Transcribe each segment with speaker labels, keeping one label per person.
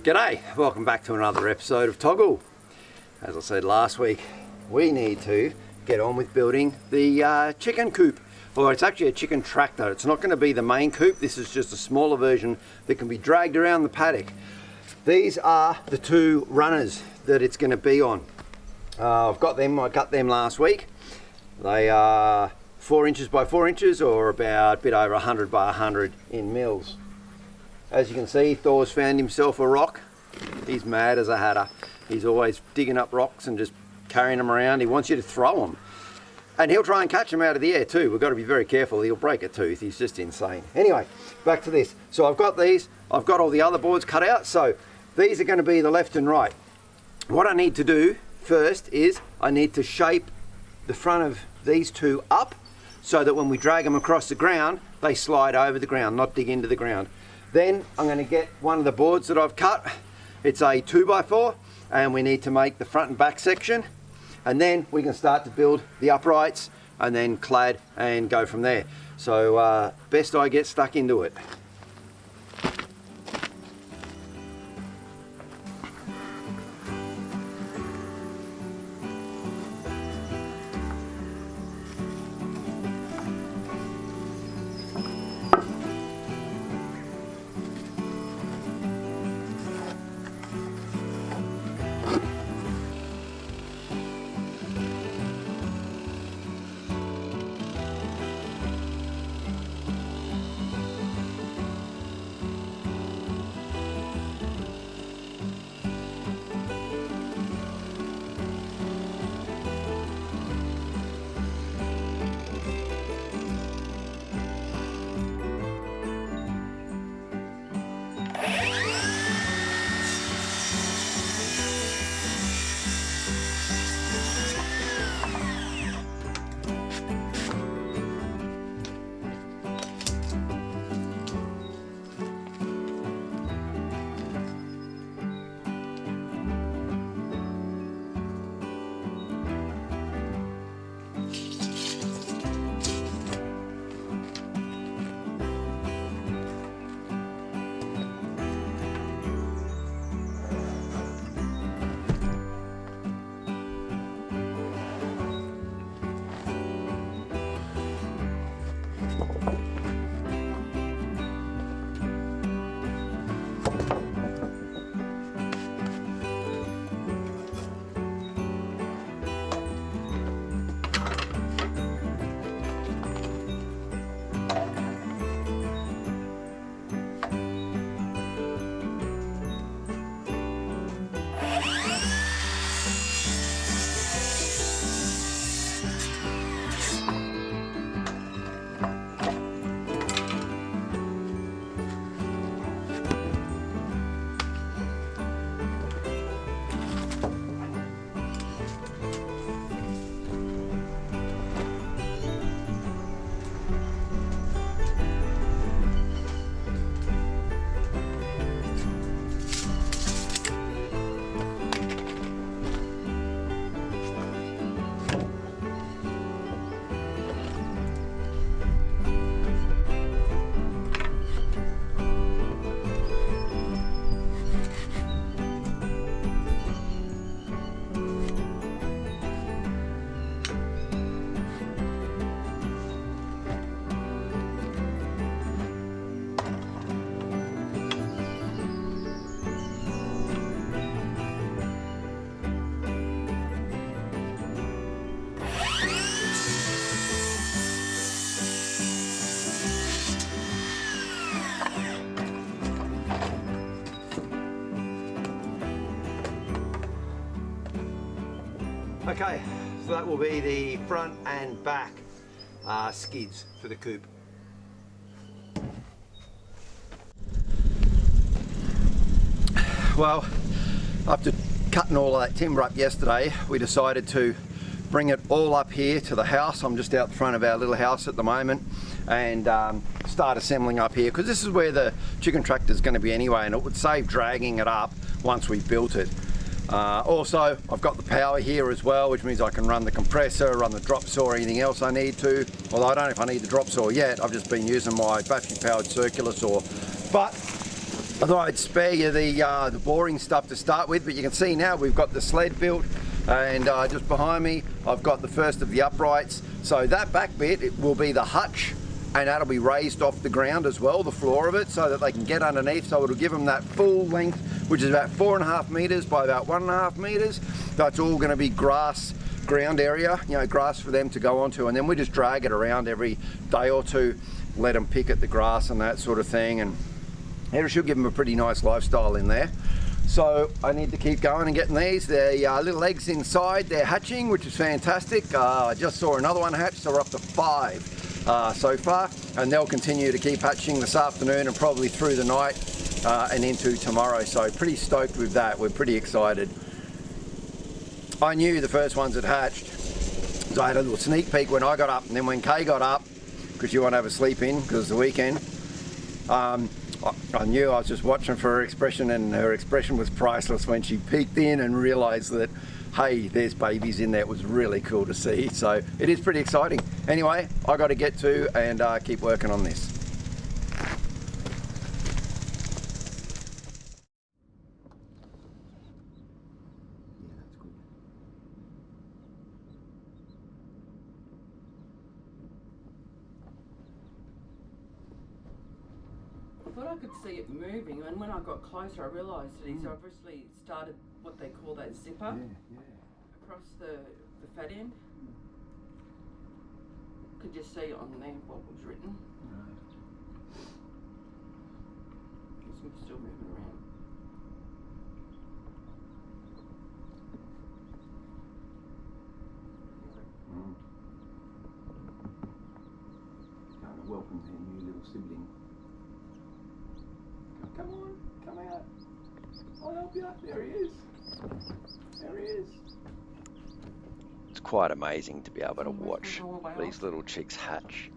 Speaker 1: G'day, welcome back to another episode of TOGL. As I said last week, we need to get on with building the chicken coop. Well, it's actually a chicken tractor. It's not going to be the main coop. This is just a smaller version that can be dragged around the paddock. These are the two runners that it's going to be on. I've got them, I cut them last week. They are 4 inches by 4 inches, or about a bit over 100 by 100 in mils. As you can see, Thor's found himself a rock. He's mad as a hatter. He's always digging up rocks and just carrying them around. He wants you to throw them. And he'll try and catch them out of the air too. We've got to be very careful. He'll break a tooth. He's just insane. Anyway, back to this. So I've got these. I've got all the other boards cut out. So these are going to be the left and right. What I need to do first is I need to shape the front of these two up so that when we drag them across the ground, they slide over the ground, not dig into the ground. Then I'm going to get one of the boards that I've cut. It's a 2x4, and we need to make the front and back section, and then we can start to build the uprights and then clad and go from there. So best I get stuck into it. Okay, so that will be the front and back skids for the coop. Well, after cutting all that timber up yesterday, we decided to bring it all up here to the house. I'm just out the front of our little house at the moment, and start assembling up here, because this is where the chicken tractor is going to be anyway, and it would save dragging it up once we built it. Also, I've got the power here as well, which means I can run the compressor, run the drop saw, anything else I need to. Although I don't know if I need the drop saw yet, I've just been using my battery powered circular saw. But I thought I'd spare you the boring stuff to start with, but you can see now we've got the sled built, and just behind me I've got the first of the uprights. So that back bit, it will be the hutch, and that'll be raised off the ground as well, the floor of it, so that they can get underneath. So it'll give them that full length, which is about 4.5 meters by about 1.5 meters. That's all going to be grass ground area, you know, grass for them to go onto, and then we just drag it around every day or two, let them pick at the grass and that sort of thing, and it should give them a pretty nice lifestyle in there. So I need to keep going and getting these. They're little eggs inside, they're hatching, which is fantastic. I just saw another one hatch, so we're up to 5 so far, and they'll continue to keep hatching this afternoon and probably through the night and into tomorrow. So pretty stoked with that, we're pretty excited. I knew the first ones had hatched, so I had a little sneak peek when I got up, and then when Kay got up, because you want to have a sleep in because it's the weekend, I knew. I was just watching for her expression, and her expression was priceless when she peeked in and realised that, hey, there's babies in there. It was really cool to see, so it is pretty exciting. Anyway, I got to get to and keep working on this.
Speaker 2: I thought I could see it moving, and when I got closer I realised that he's obviously started what they call that zipper across the fat end. Could you see on there what was written? No. It's still moving around.
Speaker 1: Kind of welcome their new little sibling. Come on, come out. I'll help you. There he is. There he is.
Speaker 3: It's quite amazing to be able to watch these little chicks hatch.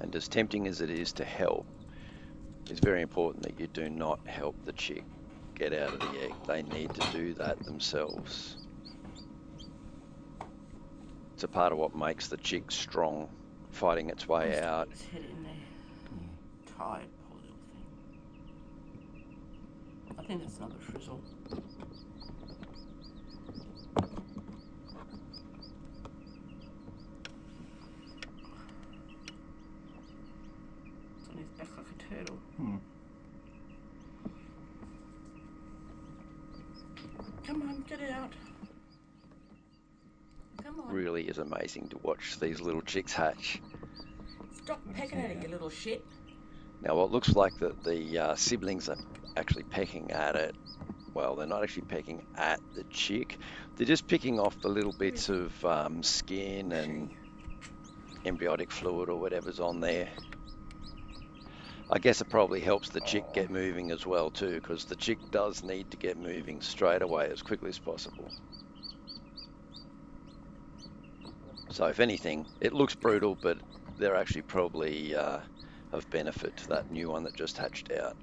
Speaker 3: And as tempting as it is to help, it's very important that you do not help the chick get out of the egg. They need to do that themselves. It's a part of what makes the chick strong, fighting its way out.
Speaker 2: It's hit in there. Tired, poor little thing. I think that's another frizzle. It's on his back like a turtle. Come on, get it out. Come on.
Speaker 3: Really is amazing to watch these little chicks hatch.
Speaker 2: Stop pecking at it, you little shit.
Speaker 3: Now what looks like that the siblings are actually pecking at it, well, they're not actually pecking at the chick. They're just picking off the little bits of skin and embryonic fluid or whatever's on there. I guess it probably helps the chick get moving as well too, because the chick does need to get moving straight away as quickly as possible. So if anything, it looks brutal, but they're actually probably of benefit to that new one that just hatched out.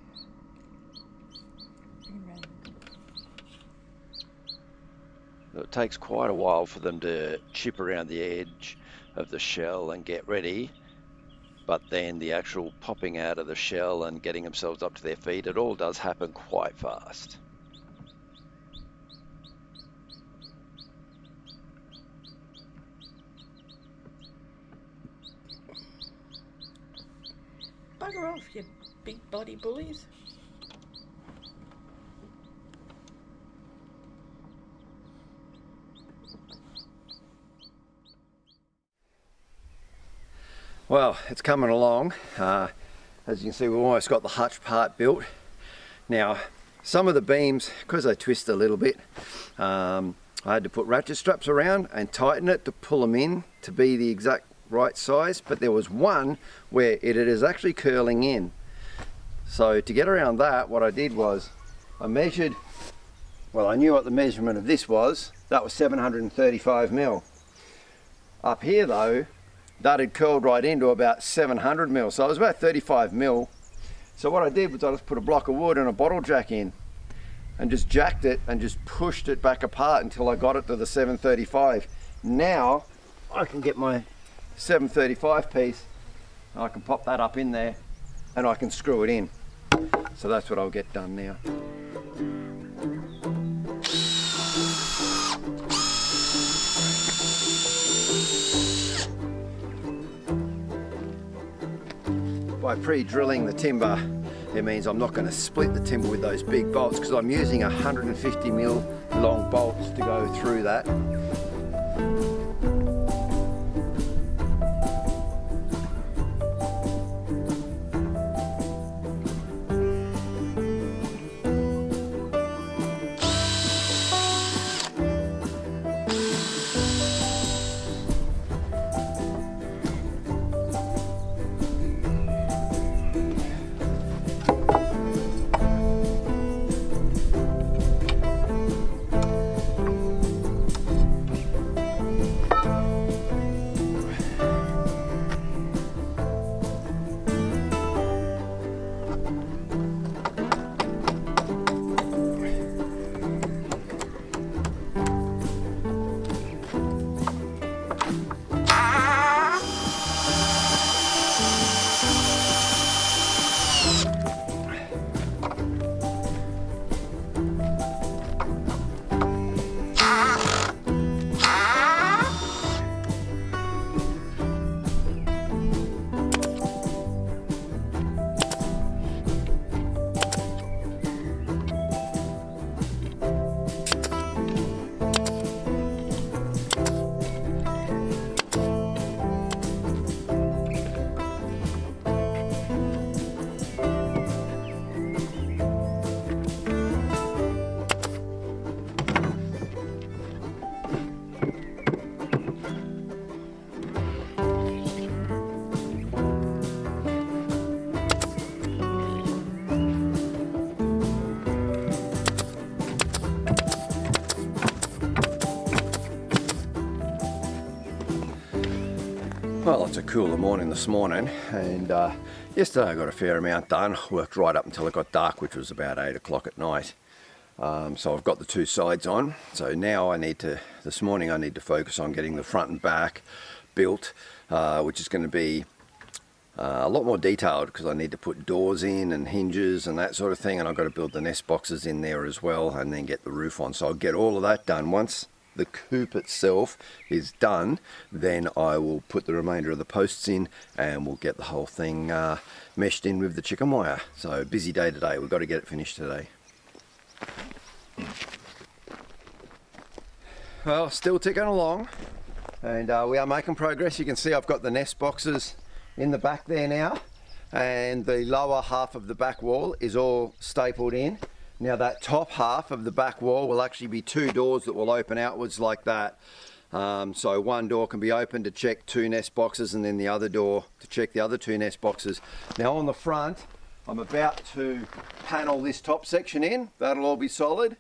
Speaker 3: It takes quite a while for them to chip around the edge of the shell and get ready. But then the actual popping out of the shell and getting themselves up to their feet, it all does happen quite fast.
Speaker 2: Bugger off, you big bloody bullies.
Speaker 1: Well, it's coming along. As you can see, we've almost got the hutch part built. Now, some of the beams, because they twist a little bit, I had to put ratchet straps around and tighten it to pull them in to be the exact right size, but there was one where it is actually curling in. So to get around that, what I did was I measured, well, I knew what the measurement of this was. That was 735 mil. Up here though, that had curled right into about 700 mil, so it was about 35 mil. So what I did was I just put a block of wood and a bottle jack in, and just jacked it and just pushed it back apart until I got it to the 735. Now I can get my 735 piece, I can pop that up in there and I can screw it in. So that's what I'll get done now. By pre-drilling the timber, it means I'm not going to split the timber with those big bolts, because I'm using 150mm long bolts to go through that. Well, it's a cooler morning this morning, and yesterday I got a fair amount done. Worked right up until it got dark, which was about 8 o'clock at night. So I've got the two sides on. So now this morning I need to focus on getting the front and back built, which is going to be a lot more detailed, because I need to put doors in and hinges and that sort of thing, and I've got to build the nest boxes in there as well, and then get the roof on. So I'll get all of that done. Once the coop itself is done, then I will put the remainder of the posts in and we'll get the whole thing meshed in with the chicken wire. So busy day today, we've got to get it finished today. Well, still ticking along, and we are making progress. You can see I've got the nest boxes in the back there now, and the lower half of the back wall is all stapled in. Now that top half of the back wall will actually be two doors that will open outwards like that. So one door can be open to check two nest boxes, and then the other door to check the other two nest boxes. Now on the front, I'm about to panel this top section in. That'll all be solid.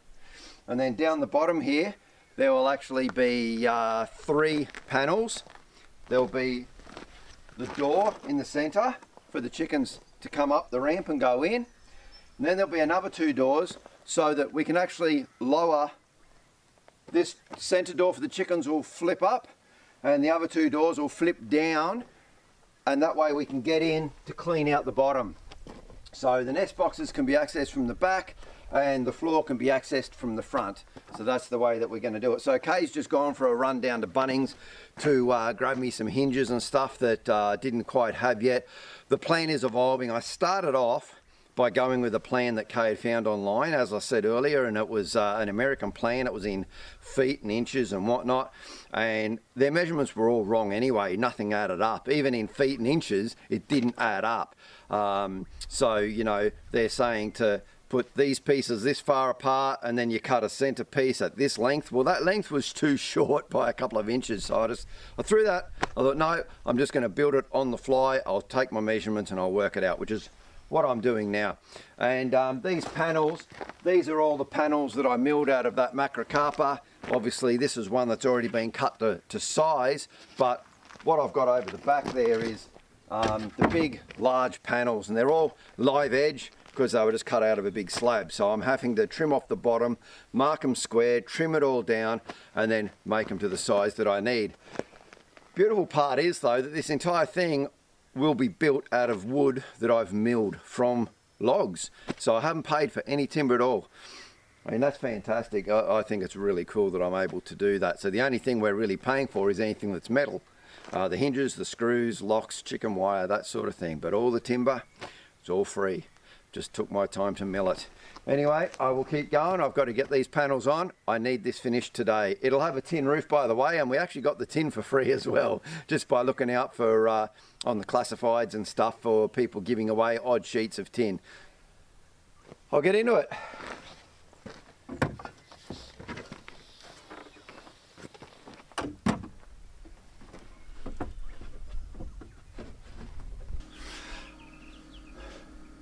Speaker 1: And then down the bottom here, there will actually be 3 panels. There'll be the door in the center for the chickens to come up the ramp and go in. And then there'll be another 2 doors, so that we can actually lower this center door for the chickens will flip up, and the other 2 doors will flip down, and that way we can get in to clean out the bottom. So the nest boxes can be accessed from the back, and the floor can be accessed from the front. So that's the way that we're going to do it. So Kay's just gone for a run down to Bunnings to grab me some hinges and stuff that didn't quite have yet. The plan is evolving. I started off by going with a plan that Kay had found online, as I said earlier, and it was an American plan. It was in feet and inches and whatnot, and their measurements were all wrong anyway. Nothing added up. Even in feet and inches, it didn't add up. So, you know, they're saying to put these pieces this far apart, and then you cut a center piece at this length. Well, that length was too short by a couple of inches, so I threw that. I thought, no, I'm just going to build it on the fly. I'll take my measurements and I'll work it out, which is what I'm doing now. And these panels, these are all the panels that I milled out of that macrocarpa. Obviously this is one that's already been cut to size, but what I've got over the back there is the big large panels, and they're all live edge, because they were just cut out of a big slab. So I'm having to trim off the bottom, mark them square, trim it all down, and then make them to the size that I need. Beautiful part is though that this entire thing will be built out of wood that I've milled from logs. So I haven't paid for any timber at all. I mean, that's fantastic. I think it's really cool that I'm able to do that. So the only thing we're really paying for is anything that's metal. The hinges, the screws, locks, chicken wire, that sort of thing. But all the timber, it's all free. Just took my time to mill it. Anyway, I will keep going. I've got to get these panels on. I need this finished today. It'll have a tin roof, by the way, and we actually got the tin for free as well, just by looking out for on the classifieds and stuff for people giving away odd sheets of tin. I'll get into it.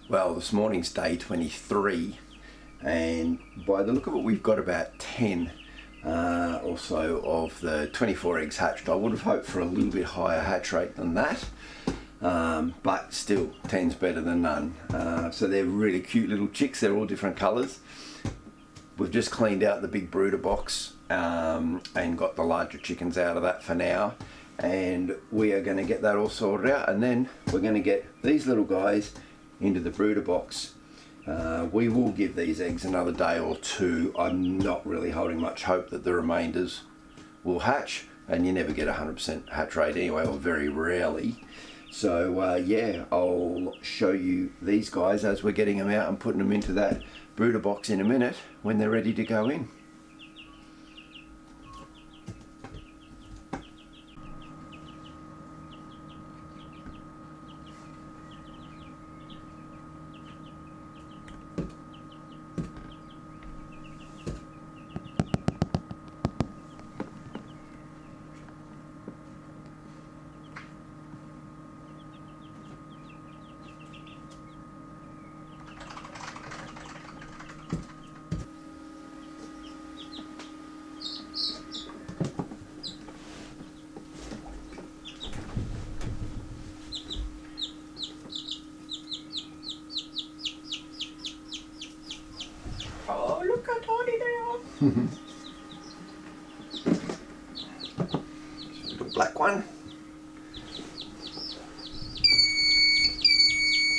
Speaker 1: Well, this morning's day 23, and by the look of it, we've got about 10 or so of the 24 eggs hatched. I would have hoped for a little bit higher hatch rate than that, but still 10's better than none. So they're really cute little chicks. They're all different colours. We've just cleaned out the big brooder box and got the larger chickens out of that for now, and we are going to get that all sorted out, and then we're going to get these little guys into the brooder box. We will give these eggs another day or two. I'm not really holding much hope that the remainders will hatch, and you never get 100% hatch rate anyway, or very rarely. So yeah, I'll show you these guys as we're getting them out and putting them into that brooder box in a minute when they're ready to go in.
Speaker 2: Oh, look how tiny they are.
Speaker 1: Little black one.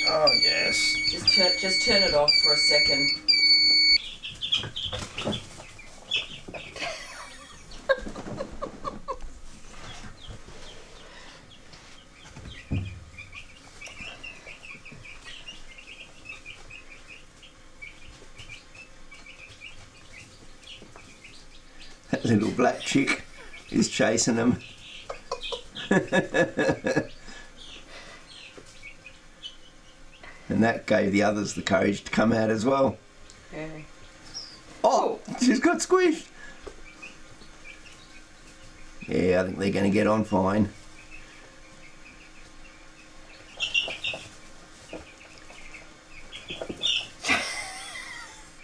Speaker 1: Oh yes.
Speaker 2: Just turn it off for a second.
Speaker 1: That little black chick is chasing them. And that gave the others the courage to come out as well.
Speaker 2: Yeah.
Speaker 1: Oh, she's got squished. Yeah, I think they're going to get on fine.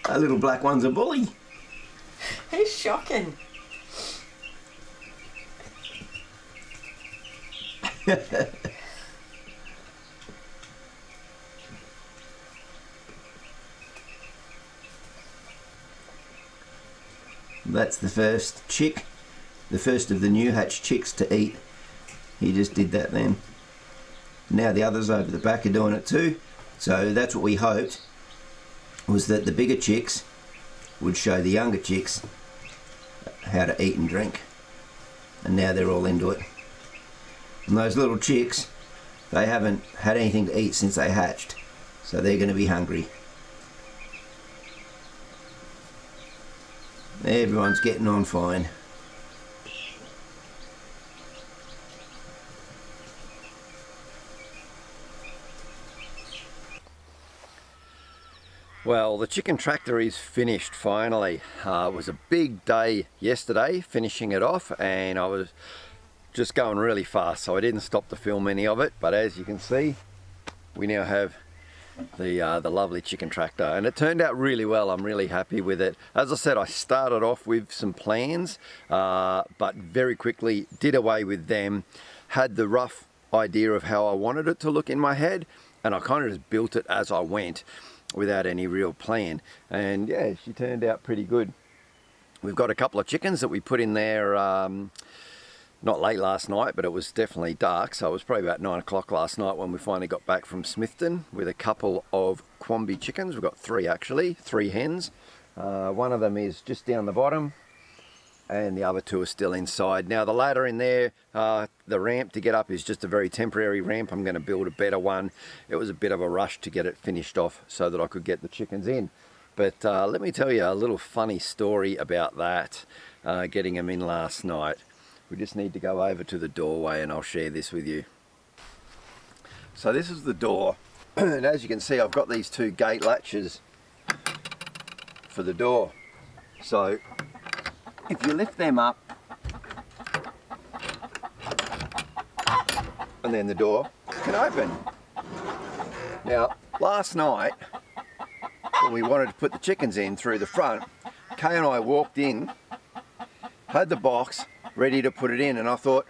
Speaker 1: That little black one's a bully.
Speaker 2: He's shocking.
Speaker 1: That's the first chick, the first of the new hatch chicks to eat. He just did that then. Now the others over the back are doing it too. So that's what we hoped, was that the bigger chicks would show the younger chicks how to eat and drink. And now they're all into it. And those little chicks, they haven't had anything to eat since they hatched. So they're going to be hungry. Everyone's getting on fine. Well, the chicken tractor is finished finally. It was a big day yesterday finishing it off, and I was just going really fast, so I didn't stop to film any of it. But as you can see, we now have the lovely chicken tractor, and it turned out really well. I'm really happy with it. As I said, I started off with some plans, but very quickly did away with them. Had the rough idea of how I wanted it to look in my head, and I kind of just built it as I went. without any real plan. And yeah, she turned out pretty good. We've got a couple of chickens that we put in there, not late last night, but it was definitely dark, so it was probably about 9 o'clock last night when we finally got back from Smithton with a couple of Quamby chickens. We've got 3 actually, 3 hens. One of them is just down the bottom, and the other 2 are still inside. Now the ladder in there, the ramp to get up is just a very temporary ramp. I'm going to build a better one. It was a bit of a rush to get it finished off so that I could get the chickens in. But let me tell you a little funny story about that, getting them in last night. We just need to go over to the doorway and I'll share this with you. So this is the door, and as you can see, I've got these 2 gate latches for the door. So if you lift them up, and then the door can open. Now, last night, when we wanted to put the chickens in through the front, Kay and I walked in, had the box ready to put it in, and I thought,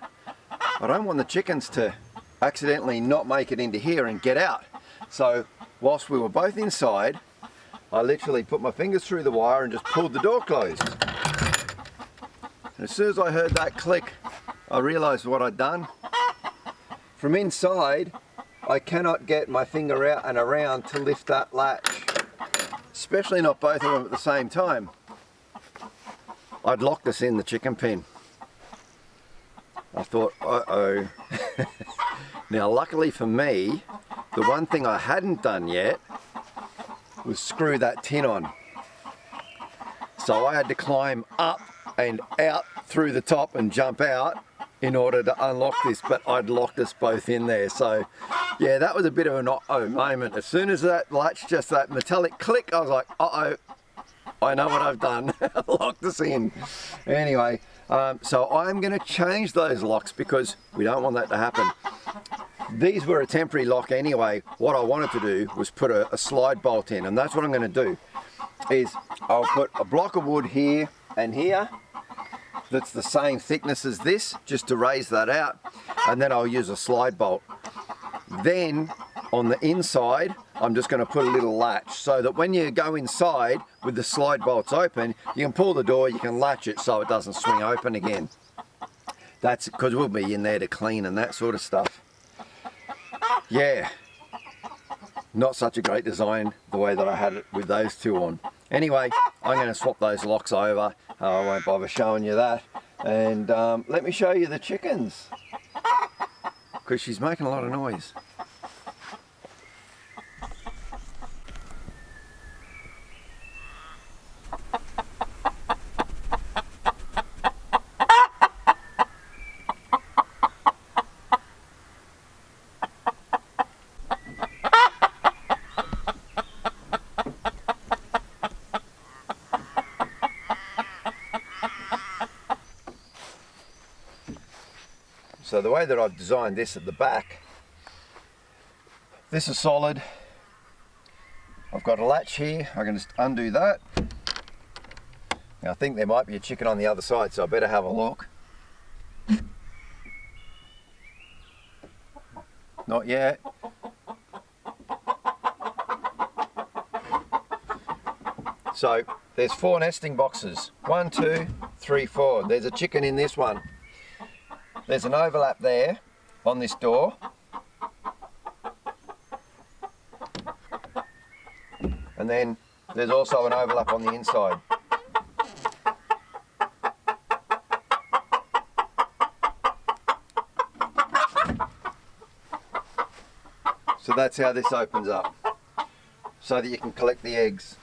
Speaker 1: I don't want the chickens to accidentally not make it into here and get out. So whilst we were both inside, I literally put my fingers through the wire and just pulled the door closed. And as soon as I heard that click, I realized what I'd done. From inside, I cannot get my finger out and around to lift that latch, especially not both of them at the same time. I'd locked us in the chicken pen. I thought, uh-oh. Now luckily for me, the one thing I hadn't done yet was screw that tin on. So I had to climb up and out through the top and jump out in order to unlock this, but I'd locked us both in there. So yeah, that was a bit of an uh-oh moment. As soon as that latch, just that metallic click, I was like, uh-oh, I know what I've done. Locked us in. Anyway, so I'm going to change those locks because we don't want that to happen. These were a temporary lock anyway. What I wanted to do was put a slide bolt in, and that's what I'm going to do. Is I'll put a block of wood here and here that's the same thickness as this, just to raise that out, and then I'll use a slide bolt. Then on the inside, I'm just going to put a little latch so that when you go inside with the slide bolts open, you can pull the door, you can latch it so it doesn't swing open again. That's because we'll be in there to clean and that sort of stuff. Yeah, not such a great design the way that I had it with those 2 on. Anyway, I'm going to swap those locks over. I won't bother showing you that. And let me show you the chickens, because she's making a lot of noise. So the way that I've designed this at the back, this is solid. I've got a latch here. I can just undo that. Now I think there might be a chicken on the other side, so I better have a look. Not yet. So there's 4 nesting boxes. 1, 2, 3, 4. There's a chicken in this one. There's an overlap there on this door. And then there's also an overlap on the inside. So that's how this opens up, so that you can collect the eggs.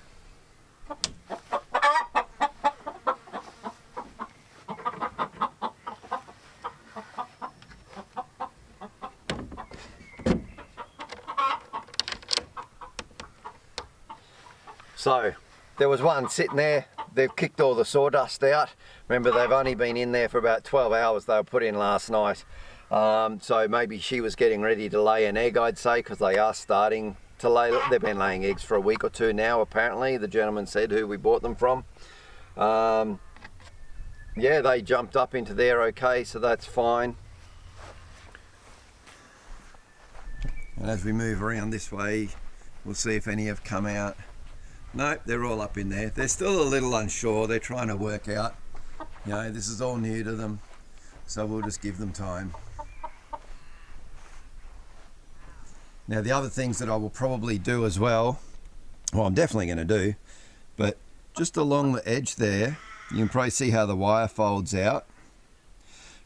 Speaker 1: So there was one sitting there. They've kicked all the sawdust out. Remember, they've only been in there for about 12 hours. They were put in last night. So maybe she was getting ready to lay an egg, I'd say, because they are starting to lay. They've been laying eggs for a week or 2 now, apparently. The gentleman said who we bought them from. Yeah, they jumped up into there okay, so that's fine. And as we move around this way, We'll see if any have come out. Nope, they're all up in there. They're still a little unsure. They're trying to work out. You know, this is all new to them. So we'll just give them time. Now the other things that I will probably do as well, I'm definitely going to do, but just along the edge there, you can probably see how the wire folds out.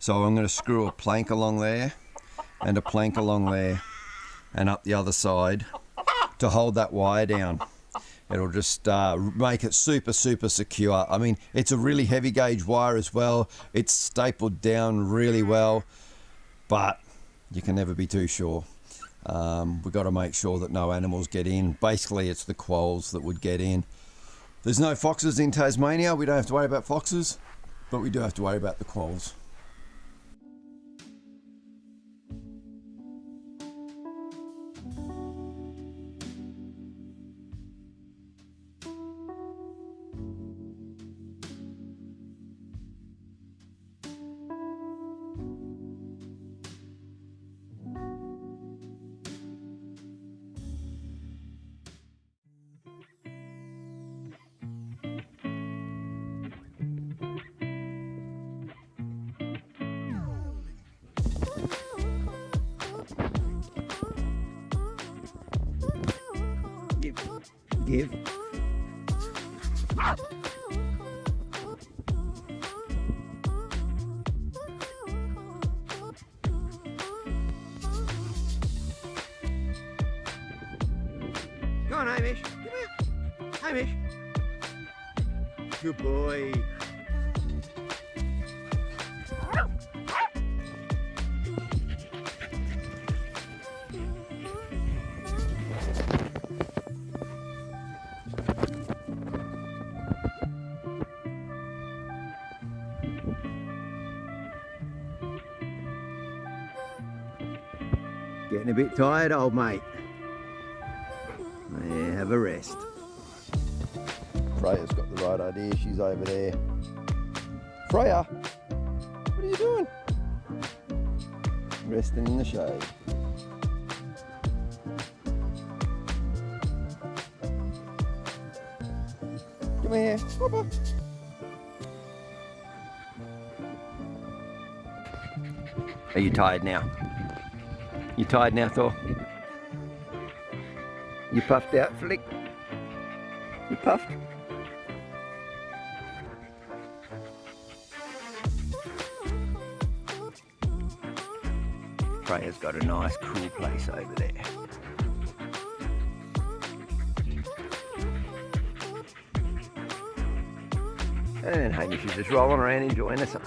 Speaker 1: So I'm going to screw a plank along there and a plank along there and up the other side to hold that wire down. It'll just make it super secure. I mean, it's a really heavy gauge wire as well. It's stapled down really well, but you can never be too sure. We've got to make sure that no animals get in. Basically, it's the quolls that would get in. There's no foxes in Tasmania. We don't have to worry about foxes, but we do have to worry about the quolls. Give. Go on, Hamish. Come here. Hamish. Good boy. Getting a bit tired, old mate. Yeah, have a rest. Freya's got the right idea. She's over there. Freya, what are you doing? Resting in the shade. Come here, Papa. Are you tired now? You tired now, Thor? You puffed out, Flick? You puffed? Freya's got a nice cool place over there. And Hamish is just rolling around enjoying the sun.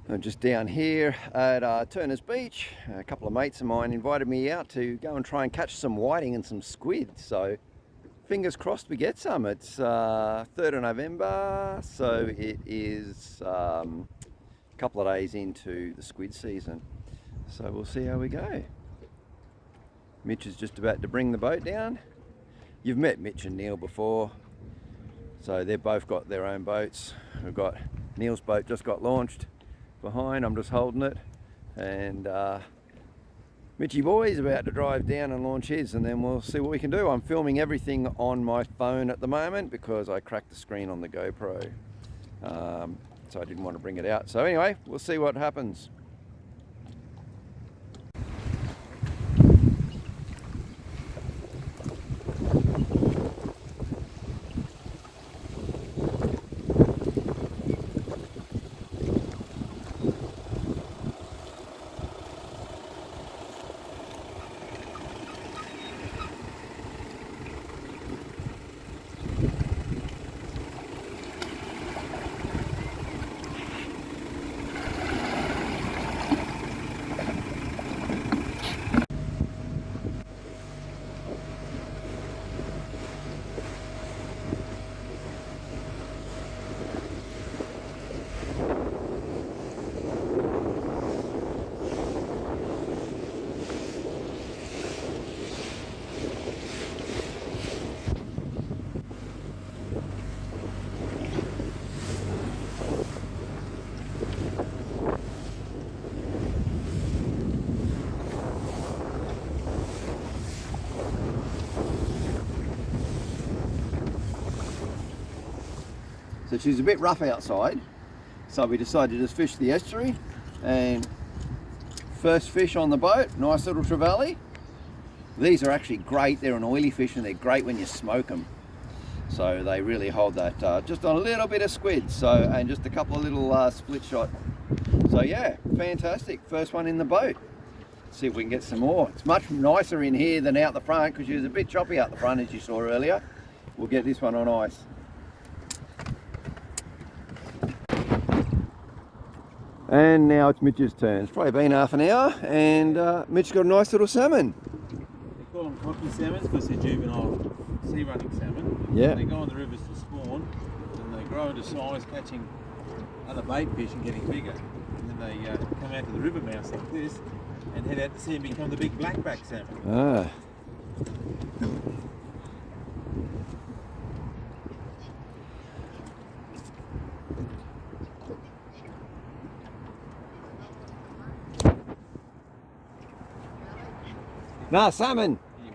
Speaker 1: I'm just down here at Turner's Beach. A couple of mates of mine invited me out to go and try and catch some whiting and some squid. So fingers crossed we get some. It's 3rd of November, so it is a couple of days into the squid season. So we'll see how we go. Mitch is just about to bring the boat down. You've met Mitch and Neil before. So they've both got their own boats. We've got Neil's boat just got launched. behind. I'm just holding it, and Mitchy boy is about to drive down and launch his, and then we'll see what we can do. I'm filming everything on my phone at the moment because I cracked the screen on the GoPro, so I didn't want to bring it out. So anyway, we'll see what happens. So she's a bit rough outside, so we decided to just fish the estuary, and first fish on the boat, nice little trevally. These are actually great, they're an oily fish and they're great when you smoke them. So they really hold that, just on a little bit of squid, so, and just a couple of little split shot. So yeah, fantastic, first one in the boat. Let's see if we can get some more. It's much nicer in here than out the front because she was a bit choppy out the front as you saw earlier. We'll get this one on ice. And now it's Mitch's turn. It's probably been half an hour, and Mitch's got a nice little salmon.
Speaker 4: They call them cocky salmons because they're juvenile sea running salmon.
Speaker 1: Yeah.
Speaker 4: They go on the rivers to spawn, and they grow into size, catching other bait fish and getting bigger. And then they come out to the river mouths like this and head out to sea and become the big blackback salmon.
Speaker 1: Ah. Nah, salmon.
Speaker 4: You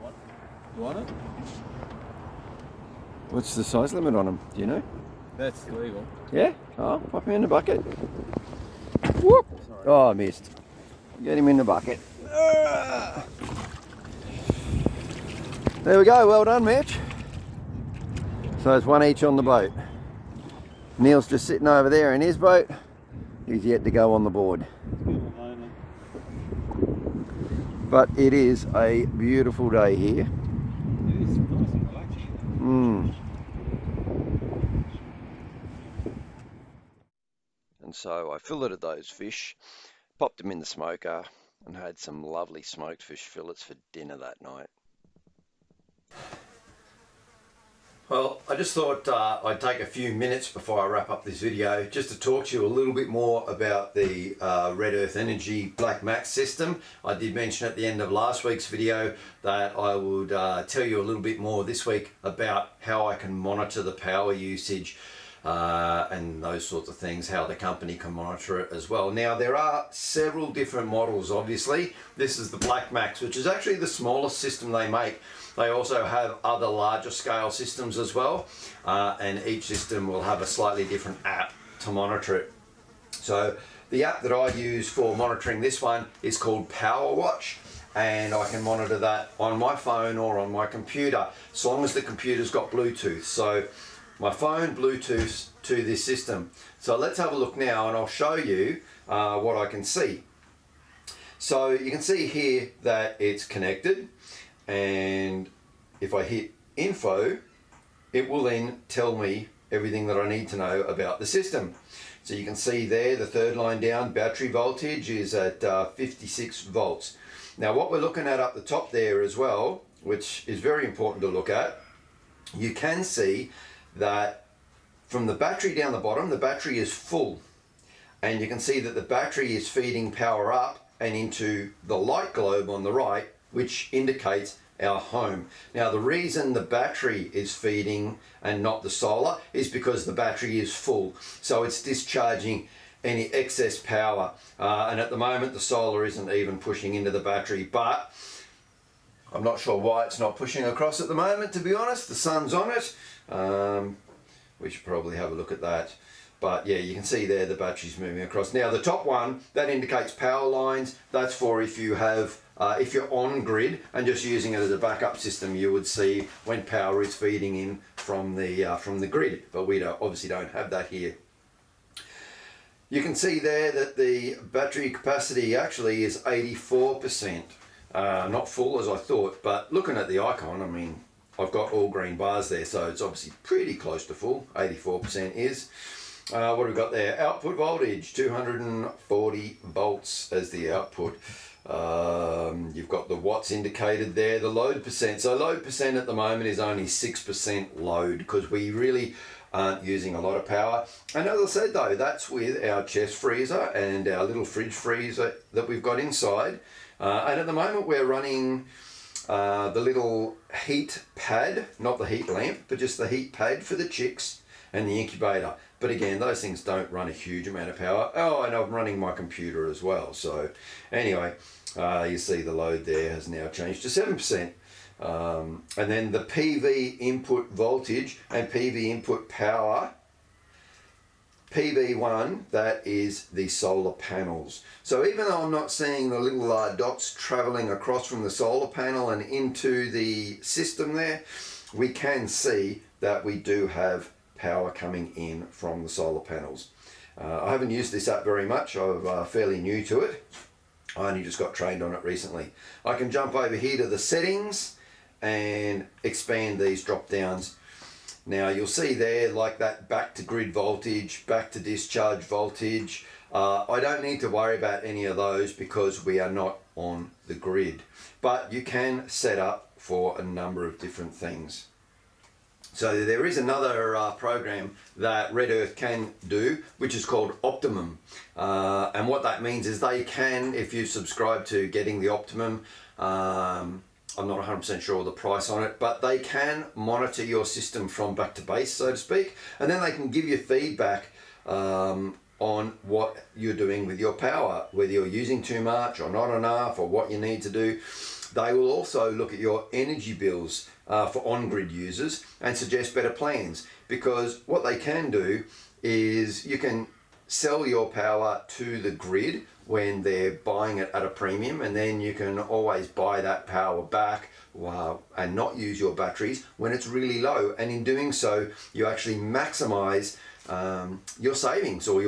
Speaker 4: want it?
Speaker 1: What's the size limit on them? Do you know?
Speaker 4: That's legal.
Speaker 1: Yeah? Oh, pop him in the bucket. Whoop!
Speaker 4: Sorry.
Speaker 1: Oh, I missed. Get him in the bucket. There we go, well done, Mitch. So it's one each on the boat. Neil's just sitting over there in his boat. He's yet to go on the board. But it is a beautiful day here.
Speaker 4: It is nice and relaxing.
Speaker 3: And so I filleted those fish, popped them in the smoker, and had some lovely smoked fish fillets for dinner that night.
Speaker 1: Well, I just thought I'd take a few minutes before I wrap up this video just to talk to you a little bit more about the Red Earth Energy Black Max system. I did mention at the end of last week's video that I would tell you a little bit more this week about how I can monitor the power usage and those sorts of things, how the company can monitor it as well. Now, there are several different models, obviously. This is the Black Max, which is actually the smallest system they make. They also have other larger scale systems as well, and each system will have a slightly different app to monitor it. So the app that I use for monitoring this one is called Power Watch, and I can monitor that on my phone or on my computer, as long as the computer's got Bluetooth. So my phone Bluetooths to this system. So let's have a look now, and I'll show you what I can see. So you can see here that it's connected, and if I hit info, it will then tell me everything that I need to know about the system. So you can see there, the third line down, battery voltage is at 56 volts. Now what we're looking at up the top there as well, which is very important to look at, you can see that from the battery down the bottom, the battery is full. And you can see that the battery is feeding power up and into the light globe on the right, which indicates our home. Now the reason the battery is feeding and not the solar is because the battery is full. So it's discharging any excess power. And at the moment the solar isn't even pushing into the battery, but I'm not sure why it's not pushing across at the moment, to be honest. The sun's on it. We should probably have a look at that. But yeah, you can see there the battery's moving across. Now the top one, that indicates power lines. That's for if you have, if you're on grid and just using it as a backup system, you would see when power is feeding in from the grid. But we obviously don't have that here. You can see there that the battery capacity actually is 84%. Not full as I thought, but looking at the icon, I mean, I've got all green bars there, so it's obviously pretty close to full. 84% is. What have we got there? Output voltage, 240 volts as the output. You've got the watts indicated there, the load percent. So load percent at the moment is only 6% load because we really aren't using a lot of power. And as I said though, that's with our chest freezer and our little fridge freezer that we've got inside. And at the moment we're running the little heat pad, not the heat lamp, but just the heat pad for the chicks and the incubator. But again, those things don't run a huge amount of power. Oh, and I'm running my computer as well. So anyway, you see the load there has now changed to 7%. And then the PV input voltage and PV input power, PV1, that is the solar panels. So even though I'm not seeing the little dots traveling across from the solar panel and into the system there, we can see that we do have power coming in from the solar panels. I haven't used this app very much. I'm fairly new to it. I only just got trained on it recently. I can jump over here to the settings and expand these drop downs. Now you'll see there like that back to grid voltage, back to discharge voltage. I don't need to worry about any of those because we are not on the grid. But you can set up for a number of different things. So there is another program that Red Earth can do, which is called Optimum. And what that means is they can, if you subscribe to getting the Optimum, I'm not 100% sure of the price on it, but they can monitor your system from back to base, so to speak, and then they can give you feedback on what you're doing with your power, whether you're using too much or not enough or what you need to do. They will also look at your energy bills for on-grid users and suggest better plans, because what they can do is you can sell your power to the grid when they're buying it at a premium, and then you can always buy that power back and not use your batteries when it's really low, and in doing so you actually maximize your savings or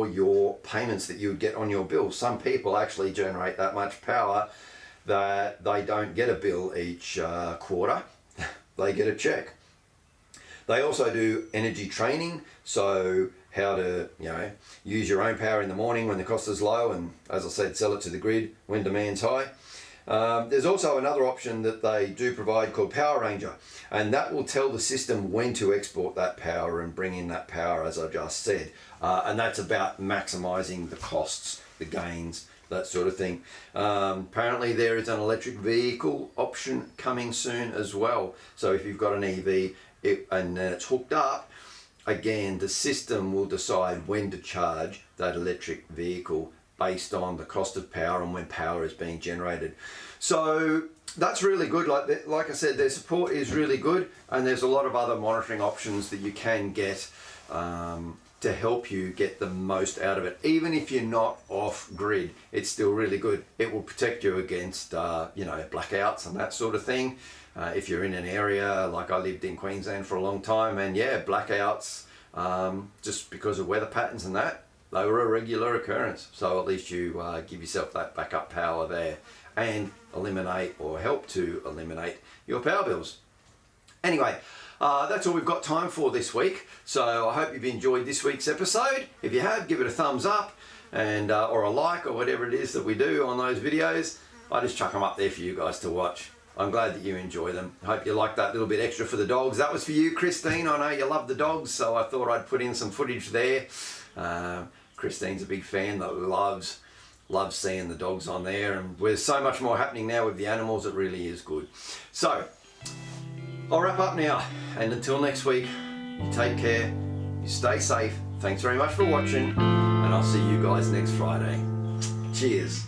Speaker 1: your payments that you would get on your bill. Some people actually generate that much power that they don't get a bill each quarter, they get a check. They also do energy training, so how to use your own power in the morning when the cost is low, and as I said, sell it to the grid when demand's high. There's also another option that they do provide called Power Ranger, and that will tell the system when to export that power and bring in that power, as I just said. And that's about maximizing the costs, the gains, that sort of thing. Apparently there is an electric vehicle option coming soon as well. So if you've got an EV and then it's hooked up, again, the system will decide when to charge that electric vehicle based on the cost of power and when power is being generated. So that's really good. Like I said, their support is really good, and there's a lot of other monitoring options that you can get to help you get the most out of it. Even if you're not off grid, it's still really good. It will protect you against blackouts and that sort of thing. If you're in an area, like I lived in Queensland for a long time, and yeah, blackouts, just because of weather patterns and that, they were a regular occurrence. So at least you give yourself that backup power there and eliminate or help to eliminate your power bills. Anyway, that's all we've got time for this week. So I hope you've enjoyed this week's episode. If you have, give it a thumbs up and or a like or whatever it is that we do on those videos. I just chuck them up there for you guys to watch. I'm glad that you enjoy them. I hope you like that little bit extra for the dogs. That was for you, Christine. I know you love the dogs, so I thought I'd put in some footage there. Christine's a big fan that loves seeing the dogs on there, and there's so much more happening now with the animals. It really is good. So I'll wrap up now, and until next week, you take care, you stay safe, Thanks very much for watching, and I'll see you guys next Friday. Cheers.